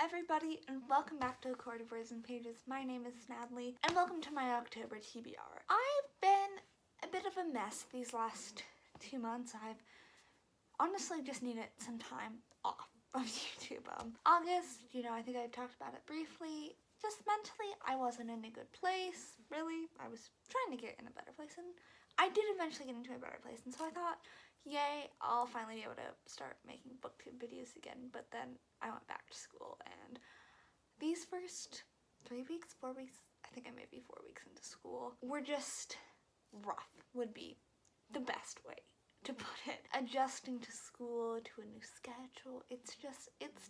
everybody, and welcome back to Accordiverse and Pages. My name is Natalie, and welcome to my October TBR. I've been a bit of a mess these last 2 months. I've honestly just needed some time off of YouTube. August, I think I talked about it briefly. Just mentally, I wasn't in a good place, really. I was trying to get in a better place, and I did eventually get into a better place, and so I thought, yay, I'll finally be able to start making booktube videos again. But then I went back to school, and these first 3 weeks, 4 weeks, I think I may be 4 weeks into school, were just rough, would be the best way to put it. Adjusting to school, to a new schedule, it's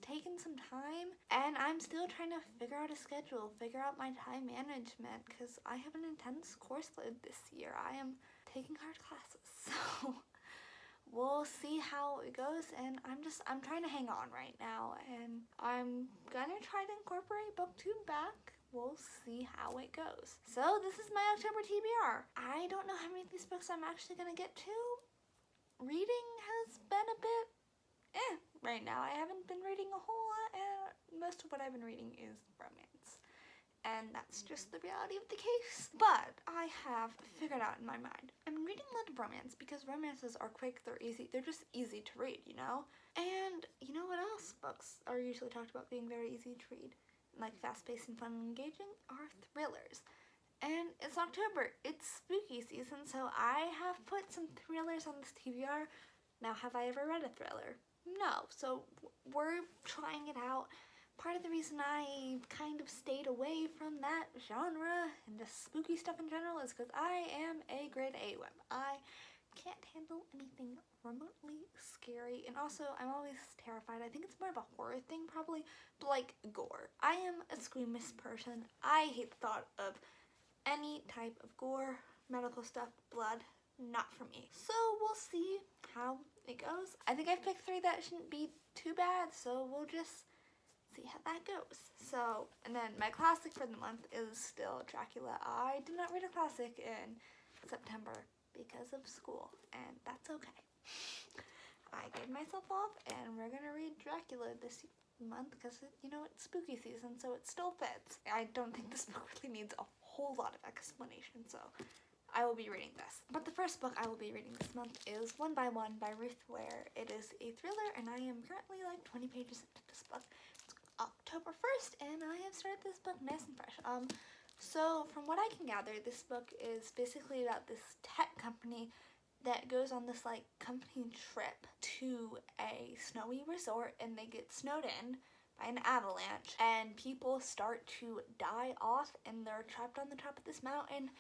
taken some time, and I'm still trying to figure out a schedule, figure out my time management, because I have an intense course load this year. I am taking hard classes, so we'll see how it goes, and I'm trying to hang on right now, and I'm gonna try to incorporate booktube back. We'll see how it goes. So this is my October TBR. I don't know how many of these books I'm actually gonna get to. Reading has been a bit right now. I haven't been reading a whole lot, and most of what I've been reading is romance. And that's just the reality of the case. But I have figured out in my mind, I'm reading a lot of romance because romances are quick, they're easy, they're just easy to read, And you know what else books are usually talked about being very easy to read, like fast-paced and fun and engaging, are thrillers. And it's October, it's spooky season, so I have put some thrillers on this TBR. Now, have I ever read a thriller? No, so we're trying it out. Part of the reason I kind of stayed away from that genre and just spooky stuff in general is because I am a grade A wimp. I can't handle anything remotely scary, and also I'm always terrified. I think it's more of a horror thing probably, but like gore. I am a squeamish person. I hate the thought of any type of gore, medical stuff, blood, not for me. So we'll see how it goes. I think I've picked 3 that shouldn't be too bad, so we'll just see how that goes. So, and then my classic for the month is still Dracula. I did not read a classic in September because of school, and that's okay. I gave myself off, and we're gonna read Dracula this month because, it's spooky season, so it still fits. I don't think this book really needs a whole lot of explanation, so I will be reading this. But the first book I will be reading this month is One by One by Ruth Ware. It is a thriller, and I am currently like 20 pages into this book. It's October 1st, and I have started this book nice and fresh. So from what I can gather, this book is basically about this tech company that goes on this like company trip to a snowy resort, and they get snowed in by an avalanche, and people start to die off, and they're trapped on the top of this mountain.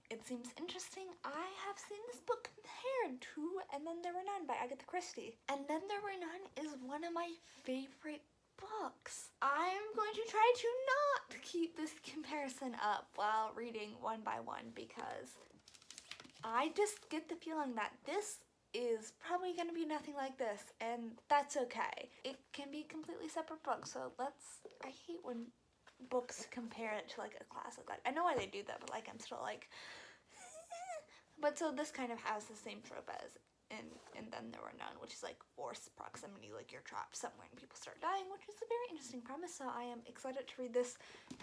It seems interesting. I have seen this book compared to And Then There Were None by Agatha Christie. And Then There Were None is one of my favorite books. I'm going to try to not keep this comparison up while reading One by One, because I just get the feeling that this is probably going to be nothing like this, and that's okay. It can be completely separate books, so I hate when books compare it to like a classic. Like, I know why they do that, but like I'm still like but so this kind of has the same trope as and Then There Were None, which is like forced proximity, like you're trapped somewhere and people start dying, which is a very interesting premise. So I am excited to read this,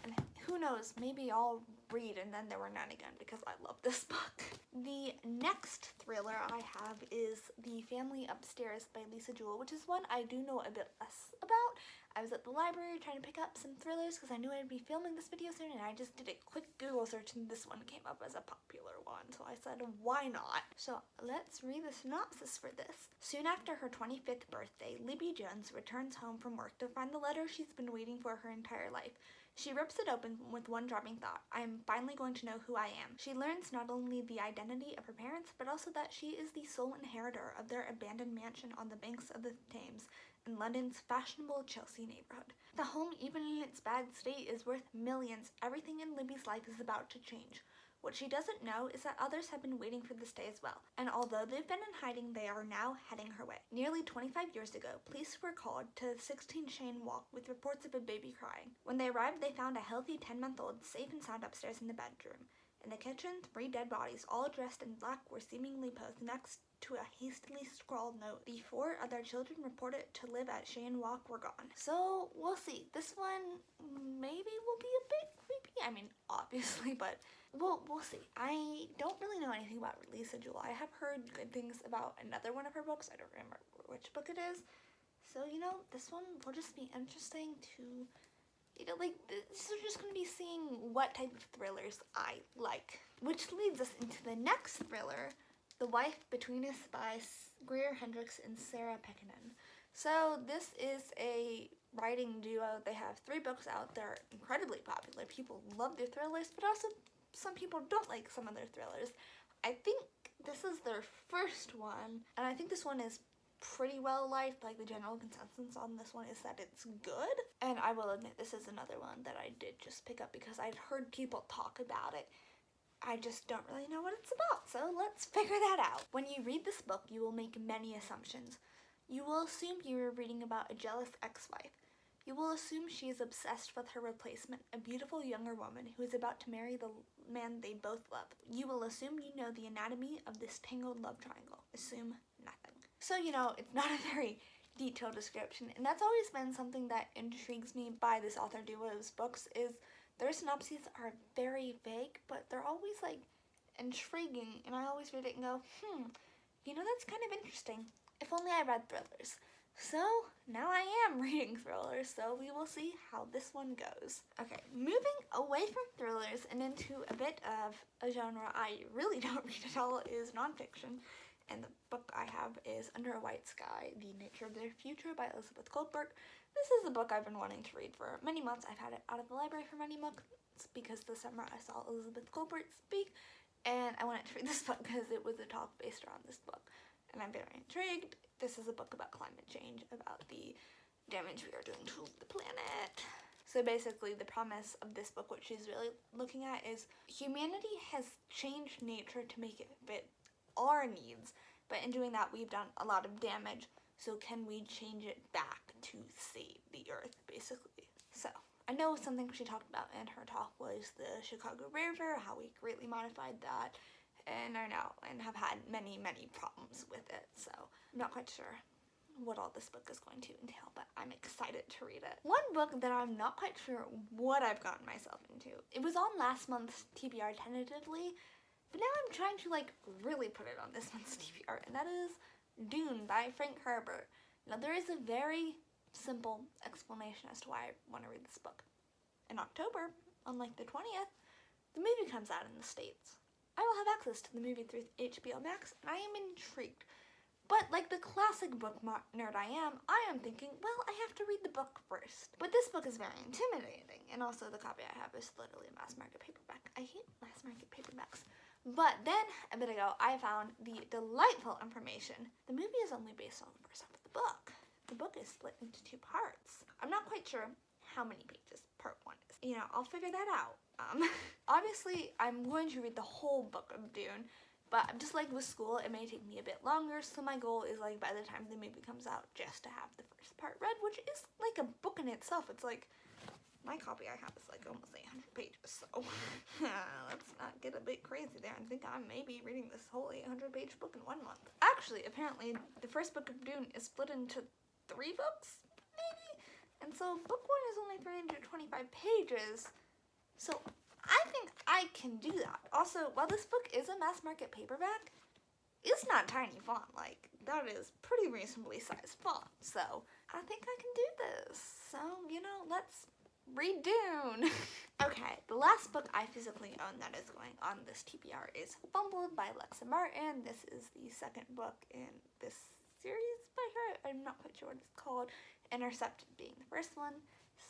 and who knows, maybe I'll read And Then There Were None again because I love this book. The next thriller I have is The Family Upstairs by Lisa Jewell, which is one I do know a bit less about. I was at the library trying to pick up some thrillers because I knew I'd be filming this video soon, and I just did a quick Google search, and this one came up as a popular one, so I said, why not? So let's read the synopsis for this. Soon after her 25th birthday, Libby Jones returns home from work to find the letter she's been waiting for her entire life. She rips it open with one dropping thought: I am finally going to know who I am. She learns not only the identity of her parents, but also that she is the sole inheritor of their abandoned mansion on the banks of the Thames in London's fashionable Chelsea neighborhood. The home, even in its bad state, is worth millions. Everything in Libby's life is about to change. What she doesn't know is that others have been waiting for this day as well, and although they've been in hiding, they are now heading her way. Nearly 25 years ago, police were called to 16 Cheyne Walk with reports of a baby crying. When they arrived, they found a healthy 10-month-old safe and sound upstairs in the bedroom. In the kitchen, 3 dead bodies, all dressed in black, were seemingly posed next to a hastily scrawled note. The 4 other children reported to live at Cheyenne Walk were gone. So we'll see. This one maybe will be a bit creepy. I mean, obviously, but we'll see. I don't really know anything about Lisa Jewell. I have heard good things about another one of her books. I don't remember which book it is. So, you know, this one will just be interesting to, you know, like, this is just going to be seeing what type of thrillers I like. Which leads us into the next thriller, The Wife Between Us by Greer Hendricks and Sarah Pekkanen. So this is a writing duo. They have 3 books out. They're incredibly popular. People love their thrillers, but also some people don't like some of their thrillers. I think this is their first one, and I think this one is pretty well liked. Like, the general consensus on this one is that it's good. And I will admit, this is another one that I did just pick up because I've heard people talk about it. I just don't really know what it's about, so let's figure that out. When you read this book, you will make many assumptions. You will assume you are reading about a jealous ex-wife. You will assume she is obsessed with her replacement, a beautiful younger woman who is about to marry the man they both love. You will assume you know the anatomy of this tangled love triangle. Assume nothing. So, you know, it's not a very detailed description, and that's always been something that intrigues me by this author duo's books, is their synopses are very vague, but they're always, like, intriguing, and I always read it and go, you know, that's kind of interesting. If only I read thrillers. So, now I am reading thrillers, so we will see how this one goes. Okay, moving away from thrillers and into a bit of a genre I really don't read at all is nonfiction. And the book I have is Under a White Sky, The Nature of Their Future by Elizabeth Goldberg. This is a book I've been wanting to read for many months. I've had it out of the library for many months because this summer I saw Elizabeth Goldberg speak, and I wanted to read this book because it was a talk based around this book. And I'm very intrigued. This is a book about climate change, about the damage we are doing to the planet. So basically the premise of this book, what she's really looking at, is humanity has changed nature to make it fit our needs, but in doing that we've done a lot of damage, so can we change it back to save the earth, basically. So I know something she talked about in her talk was the Chicago River, how we greatly modified that, and are now and have had many problems with it. So I'm not quite sure what all this book is going to entail, but I'm excited to read it. One book that I'm not quite sure what I've gotten myself into, it was on last month's TBR tentatively, but now I'm trying to, like, really put it on this month's TBR, and that is Dune by Frank Herbert. Now, there is a very simple explanation as to why I want to read this book. In October, on, like, the 20th, the movie comes out in the States. I will have access to the movie through HBO Max, and I am intrigued. But like the classic book nerd I am thinking, well, I have to read the book first. But this book is very intimidating, and also the copy I have is literally a mass market paperback. I hate mass market paperbacks. But then, a bit ago, I found the delightful information. The movie is only based on the first half of the book. The book is split into 2 parts. I'm not quite sure how many pages part 1 is. You know, I'll figure that out. Obviously, I'm going to read the whole book of Dune, but just like with school, it may take me a bit longer, so my goal is, like, by the time the movie comes out, just to have the first part read, which is like a book in itself. It's like, my copy I have is like almost 800 pages, so let's not get a bit crazy there and think I'm maybe reading this whole 800-page book in 1 month. Actually, apparently, the first book of Dune is split into 3 books, maybe? And so book 1 is only 325 pages, so I think I can do that. Also, while this book is a mass market paperback, it's not tiny font. Like, that is pretty reasonably sized font, so I think I can do this. So, you know, let's read Dune. Okay, the last book I physically own that is going on this TBR is Fumbled by Lexa Martin. This is the 2nd book in this series by her. I'm not quite sure what it's called. Intercepted being the first one.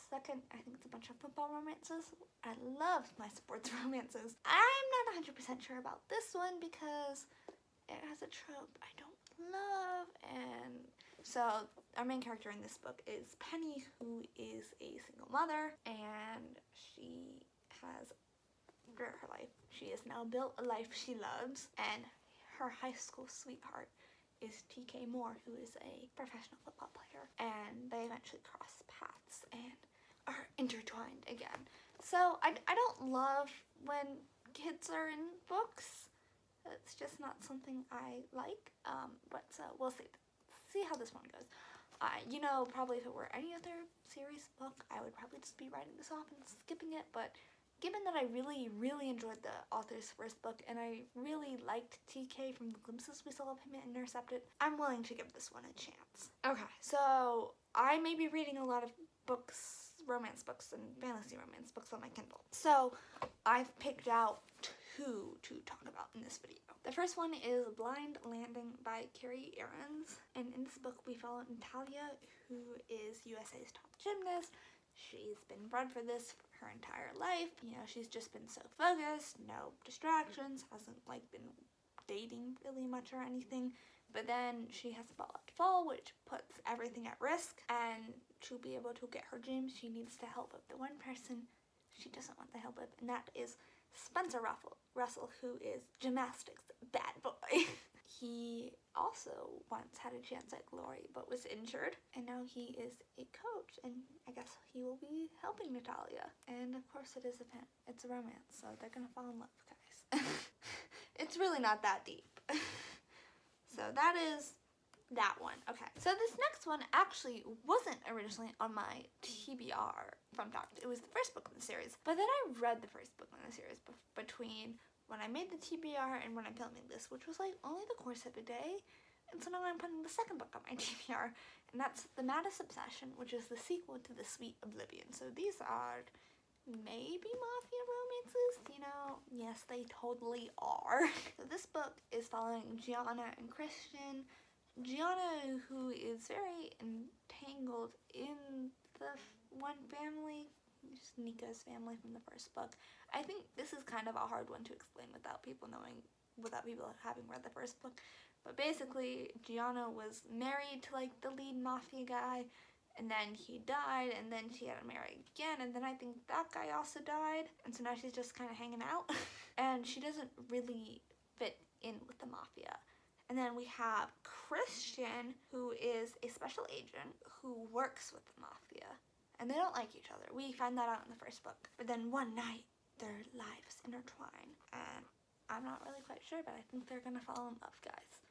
Second, I think it's a bunch of football romances. I love my sports romances. I'm not 100% sure about this one because it has a trope I don't love, and so our main character in this book is Penny, who is a single mother, and she has, throughout her life, she has now built a life she loves, and her high school sweetheart is TK Moore, who is a professional football player, and they eventually cross paths and are intertwined again. So I don't love when kids are in books. It's just not something I like, but we'll see. See how this one goes. You know, probably if it were any other series book, I would probably just be writing this off and skipping it, but given that I really, really enjoyed the author's first book, and I really liked TK from the glimpses we saw of him in Intercepted, I'm willing to give this one a chance. Okay, so I may be reading a lot of books, romance books and fantasy romance books on my Kindle. So I've picked out two to talk about in this video. The first one is Blind Landing by Kerry Ahrens, and in this book we follow Natalia, who is USA's top gymnast. She's been bred for this her entire life. You know, she's just been so focused, no distractions, hasn't like been dating really much or anything. But then she has a ball to fall, which puts everything at risk. And to be able to get her dreams, she needs the help of the one person she doesn't want the help of, and that is Spencer Russell, who is gymnastics bad boy. He also once had a chance at glory, but was injured, and now he is a coach, and I guess he will be helping Natalia. And of course it is it's a romance, so they're gonna fall in love, guys. It's really not that deep. So that is that one. Okay, so this next one actually wasn't originally on my TBR from Docked. It was the first book in the series, but then I read the first book in the series between when I made the TBR and when I'm filming this, which was like only the course of a day. And so now I'm putting the second book on my TBR, and that's The Maddest Obsession, which is the sequel to The Sweet Oblivion. So these are maybe mafia romances, you know? Yes, they totally are. So this book is following Gianna and Christian. Gianna, who is very entangled in the one family, just Nico's family from the first book. I think this is kind of a hard one to explain without people having read the first book. But basically, Gianna was married to like the lead mafia guy, and then he died, and then she had to marry again, and then I think that guy also died, and so now she's just kind of hanging out. And she doesn't really fit in with the mafia. And then we have Christian, who is a special agent who works with the mafia. And they don't like each other. We find that out in the first book. But then one night, their lives intertwine. And I'm not really quite sure, but I think they're gonna fall in love, guys.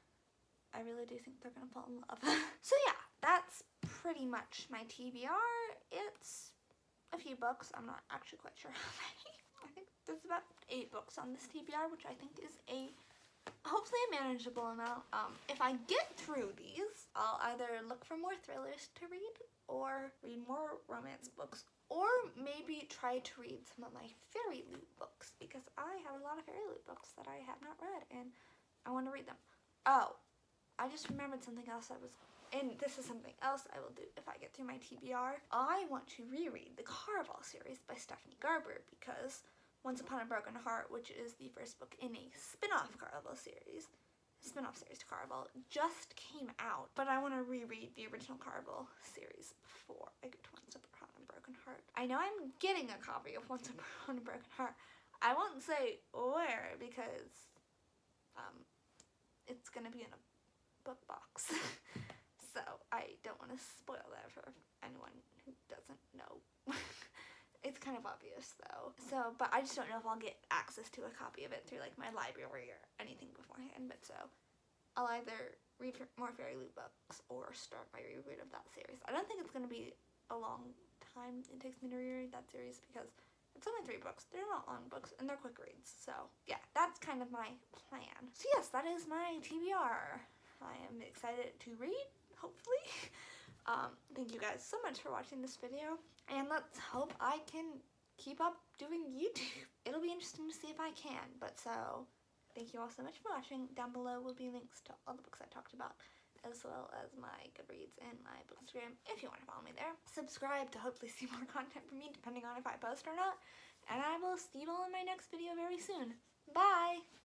I really do think they're gonna fall in love. So yeah, that's pretty much my TBR. It's a few books. I'm not actually quite sure how many. I think there's about 8 books on this TBR, which I think is hopefully a manageable amount. If I get through these, I'll either look for more thrillers to read or read more romance books, or maybe try to read some of my fairy loot books, because I have a lot of fairy loot books that I have not read and I want to read them. Oh, I just remembered something else and this is something else I will do if I get through my TBR. I want to reread the Caraval series by Stephanie Garber, because Once Upon a Broken Heart, which is the first book in a spin-off Caraval series, to Caraval, just came out, but I want to reread the original Caraval series before I get to Once Upon a Broken Heart. I know I'm getting a copy of Once Upon a Broken Heart. I won't say where, because it's gonna be in a book box. So I don't want to spoil that for anyone who doesn't know. It's kind of obvious though. So, but I just don't know if I'll get access to a copy of it through like my library or anything beforehand. But so I'll either read more fairy loot books or start my reread of that series. I don't think it's going to be a long time it takes me to reread that series, because it's only 3 books. They're not long books and they're quick reads. So yeah, that's kind of my plan. So yes, that is my TBR. I am excited to read, hopefully. Thank you guys so much for watching this video, and let's hope I can keep up doing YouTube. It'll be interesting to see if I can, but so thank you all so much for watching. Down below will be links to all the books I talked about, as well as my Goodreads and my Bookstagram if you want to follow me there. Subscribe to hopefully see more content from me, depending on if I post or not, and I will see you all in my next video very soon. Bye!